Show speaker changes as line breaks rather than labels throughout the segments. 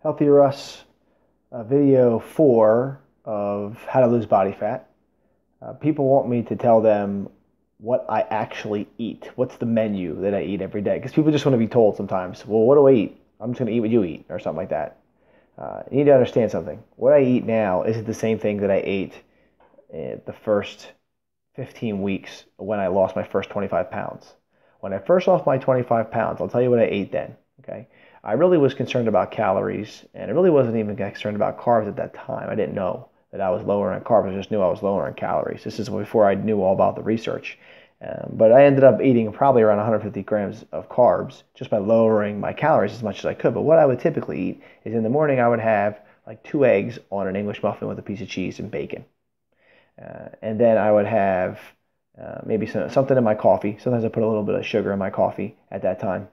Healthier Us, video 4 of how to lose body fat. People want me to tell them what I actually eat. What's the menu that I eat every day? Because people just want to be told sometimes, well, what do I eat? I'm just going to eat what you eat, or something like that. You need to understand something. What I eat now isn't the same thing that I ate the first 15 weeks when I lost my first 25 pounds. When I first lost my 25 pounds, I'll tell you what I ate then. Okay, I really was concerned about calories, and I really wasn't even concerned about carbs at that time. I didn't know that I was lower on carbs. I just knew I was lower on calories. This is before I knew all about the research. But I ended up eating probably around 150 grams of carbs just by lowering my calories as much as I could. But what I would typically eat is in the morning I would have like 2 eggs on an English muffin with a piece of cheese and bacon. And then I would have maybe something in my coffee. Sometimes I put a little bit of sugar in my coffee at that time.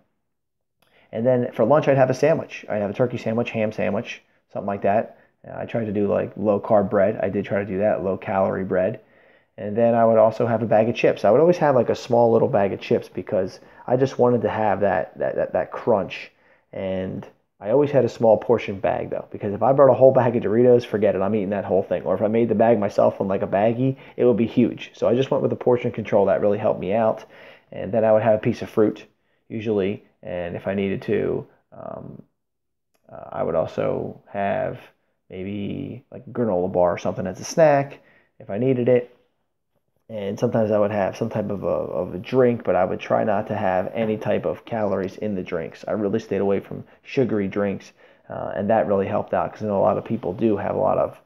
And then for lunch, I'd have a sandwich. I'd have a turkey sandwich, ham sandwich, something like that. I tried to do like low carb bread. I did try to do that, low calorie bread. And then I would also have a bag of chips. I would always have like a small little bag of chips because I just wanted to have that crunch. And I always had a small portion bag though, because if I brought a whole bag of Doritos, forget it. I'm eating that whole thing. Or if I made the bag myself in like a baggie, it would be huge. So I just went with the portion control. That really helped me out. And then I would have a piece of fruit usually. And if I needed to, I would also have maybe like a granola bar or something as a snack if I needed it. And sometimes I would have some type of a drink, but I would try not to have any type of calories in the drinks. I really stayed away from sugary drinks, and that really helped out because I know a lot of people do have a lot of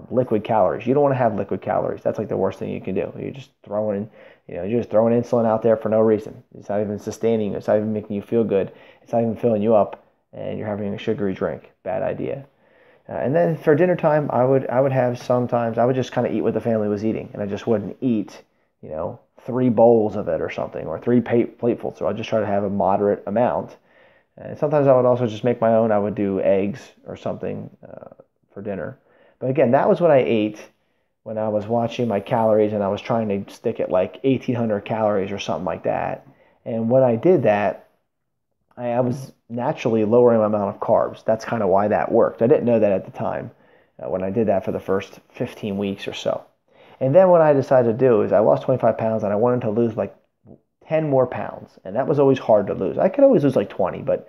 liquid calories. You don't want to have liquid calories. That's like the worst thing you can do. You're just throwing, you're just throwing insulin out there for no reason. It's not even sustaining you. It's not even making you feel good. It's not even filling you up, and you're having a sugary drink. Bad idea. And then for dinner time, I would have sometimes I would just kind of eat what the family was eating, and I just wouldn't eat, 3 bowls of it or something, or three platefuls. So I just try to have a moderate amount. And sometimes I would also just make my own. I would do eggs or something for dinner. But again, that was what I ate when I was watching my calories and I was trying to stick at like 1,800 calories or something like that. And when I did that, I was naturally lowering my amount of carbs. That's kind of why that worked. I didn't know that at the time when I did that for the first 15 weeks or so. And then what I decided to do is I lost 25 pounds and I wanted to lose like 10 more pounds. And that was always hard to lose. I could always lose like 20, but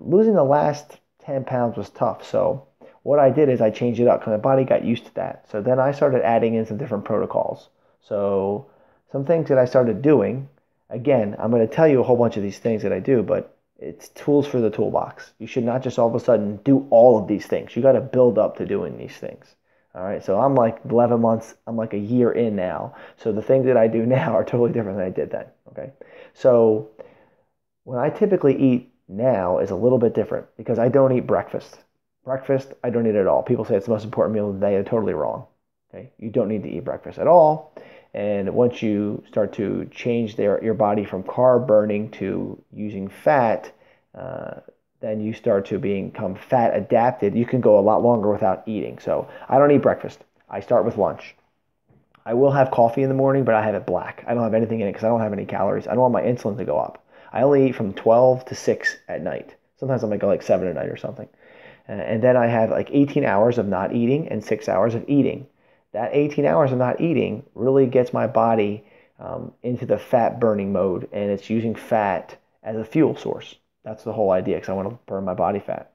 losing the last 10 pounds was tough. So what I did is I changed it up because my body got used to that. So then I started adding in some different protocols. So some things that I started doing, again, I'm going to tell you a whole bunch of these things that I do, but it's tools for the toolbox. You should not just all of a sudden do all of these things. You got to build up to doing these things. All right, so I'm like 11 months, I'm like a year in now. So the things that I do now are totally different than I did then. Okay, so when I typically eat now is a little bit different because I don't eat breakfast. Breakfast, I don't eat at all. People say it's the most important meal of the day. They're totally wrong. Okay, you don't need to eat breakfast at all. And once you start to change your body from carb burning to using fat, then you start to become fat adapted. You can go a lot longer without eating. So I don't eat breakfast. I start with lunch. I will have coffee in the morning, but I have it black. I don't have anything in it because I don't have any calories. I don't want my insulin to go up. I only eat from 12 to 6 at night. Sometimes I might go like 7 at night or something. And then I have like 18 hours of not eating and 6 hours of eating. That 18 hours of not eating really gets my body into the fat burning mode, and it's using fat as a fuel source. That's the whole idea because I want to burn my body fat.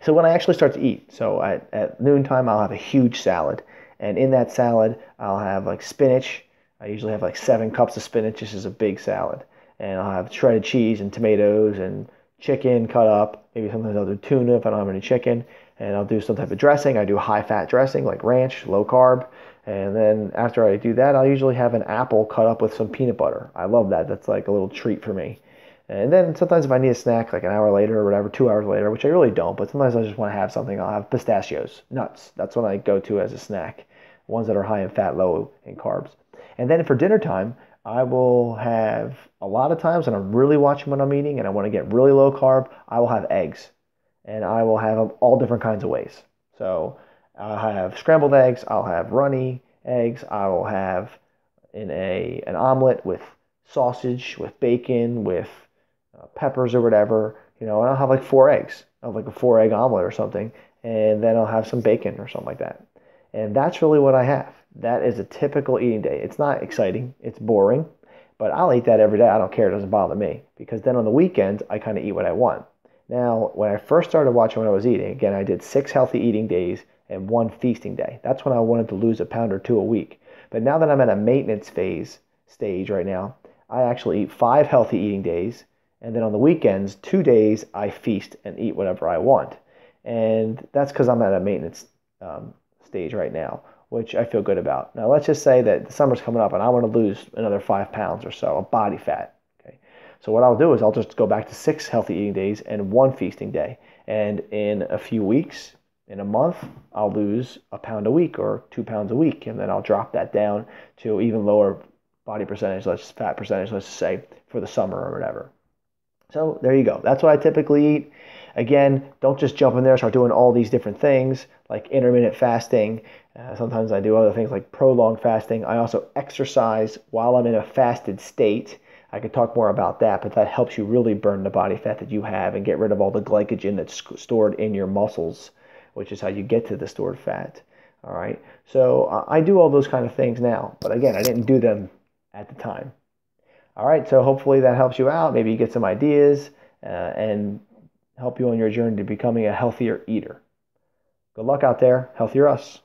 So when I actually start to eat, so at noontime, I'll have a huge salad. And in that salad, I'll have like spinach. I usually have like 7 cups of spinach. This is a big salad. And I'll have shredded cheese and tomatoes and chicken cut up. Maybe sometimes I'll do tuna if I don't have any chicken. And I'll do some type of dressing. I do high fat dressing like ranch, low carb. And then after I do that, I'll usually have an apple cut up with some peanut butter. I love that. That's like a little treat for me. And then sometimes if I need a snack, like an hour later or whatever, 2 hours later, which I really don't, but sometimes I just want to have something, I'll have pistachios, nuts. That's what I go to as a snack, ones that are high in fat, low in carbs. And then for dinner time, I will have a lot of times when I'm really watching what I'm eating and I want to get really low carb, I will have eggs. And I will have them all different kinds of ways. So I'll have scrambled eggs, I'll have runny eggs, I will have in an omelet with sausage, with bacon, with peppers or whatever, And I'll have like 4 eggs. I'll have like a 4 egg omelet or something, and then I'll have some bacon or something like that. And that's really what I have. That is a typical eating day. It's not exciting. It's boring, but I'll eat that every day. I don't care. It doesn't bother me because then on the weekends, I kind of eat what I want. Now, when I first started watching what I was eating, again, I did 6 healthy eating days and 1 feasting day. That's when I wanted to lose a pound or 2 a week. But now that I'm at a maintenance phase stage right now, I actually eat 5 healthy eating days. And then on the weekends, 2 days, I feast and eat whatever I want. And that's because I'm at a maintenance stage right now, which I feel good about. Now, let's just say that the summer's coming up and I want to lose another 5 pounds or so of body fat. Okay. So what I'll do is I'll just go back to 6 healthy eating days and 1 feasting day. And in a few weeks, in a month, I'll lose a pound a week or 2 pounds a week. And then I'll drop that down to even lower body percentage, fat percentage, let's say, for the summer or whatever. So there you go. That's what I typically eat. Again, don't just jump in there and start doing all these different things like intermittent fasting. Sometimes I do other things like prolonged fasting. I also exercise while I'm in a fasted state. I could talk more about that, but that helps you really burn the body fat that you have and get rid of all the glycogen that's stored in your muscles, which is how you get to the stored fat. All right. So I do all those kind of things now, but again, I didn't do them at the time. All right, so hopefully that helps you out. Maybe you get some ideas and help you on your journey to becoming a healthier eater. Good luck out there. Healthier us.